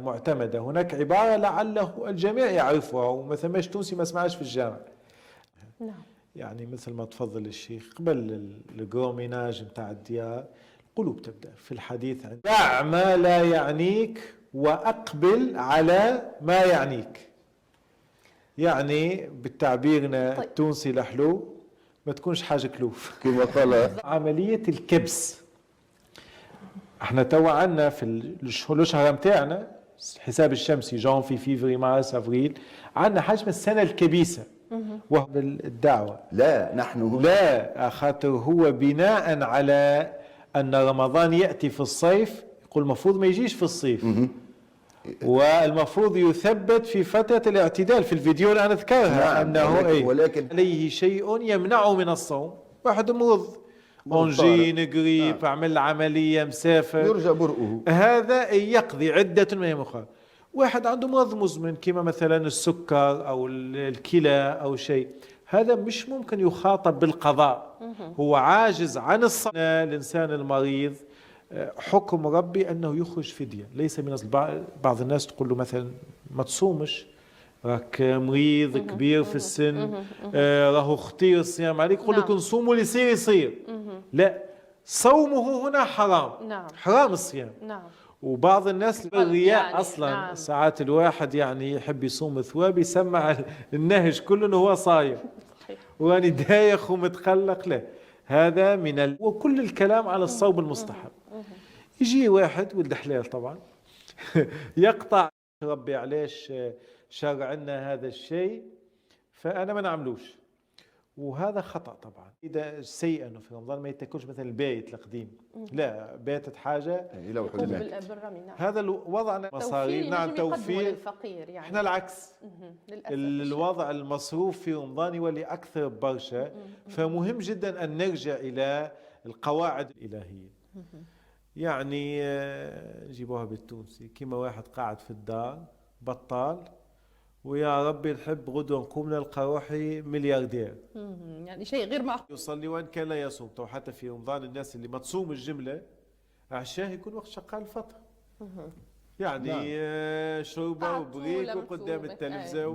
معتمدة. هناك عبارة لعله الجميع يعرفها ومثلا مش تونسي ما سمعش في الجامع. نعم. يعني مثل ما تفضل الشيخ قبل الجروميناج نتاع الديار، القلوب تبدأ في الحديث عن دع ما لا يعنيك وأقبل على ما يعنيك. يعني بالتعبيرنا التونسي الحلو ما تكونش حاجة كلوف كما قال عملية الكبس. احنا توا عندنا في الشهر متاعنا الحساب الشمسي جانفي فيفري مارس افريل، عندنا حاجة من السنة الكبيسة وهو الدعوة. لا نحن لا خاطر هو بناء على أن رمضان يأتي في الصيف، يقول المفروض ما يجيش في الصيف والمفروض يثبت في فترة الاعتدال. في الفيديو اللي أنا أذكرها أنه ولكن عليه شيء يمنعه من الصوم. واحد مرض أنجين قريب عمل عملية مسافر يرجى برؤه، هذا يقضي عدة من المخاطر. واحد عنده مرض مزمن كما مثلا السكر أو الكلى أو شيء، هذا مش ممكن يخاطب بالقضاء، هو عاجز عن الصوم. الإنسان المريض حكم ربي أنه يخرج فدية، ليس من بعض الناس تقول له مثلا ما تصومش راك مريض كبير في السن، راهو خطير الصيام عليك، يقول لك نصوموا ليصير يصير. لا، صومه هنا حرام. نعم. حرام الصيام. نعم. وبعض الناس الرياء يعني اصلا نعم. ساعات الواحد يعني يحب يصوم ثواب يسمع النهج كله انه هو صايم واني دايخ ومتقلق. لا، هذا من وكل الكلام على الصوم المستحب. يجي واحد ولد حلال طبعا يقطع ربي علاش شرع لنا هذا الشيء فانا ما نعملوش، وهذا خطأ طبعا. إذا سيء أنه في رمضان ما يتاكلش مثلا البايت القديم، لا باتت حاجة بالرمي. نعم. هذا وضعنا مصاريف. نعم توفير للفقير يعني. احنا العكس، الوضع المصروف في رمضان يولي أكثر برشا. فمهم جدا أن نرجع إلى القواعد الإلهية. يعني نجيبوها بالتونسي كما واحد قاعد في الدار بطال ويا ربي نحب غدوة نقوم نلقى روحي ملياردير. يعني شيء غير معقول. يصلي وان كان لا يصوم. تو حتى في رمضان الناس اللي ما تصوم الجملة عشاه يكون وقت شغال الفطر. يعني شوربة وبريك وقدام التلفزة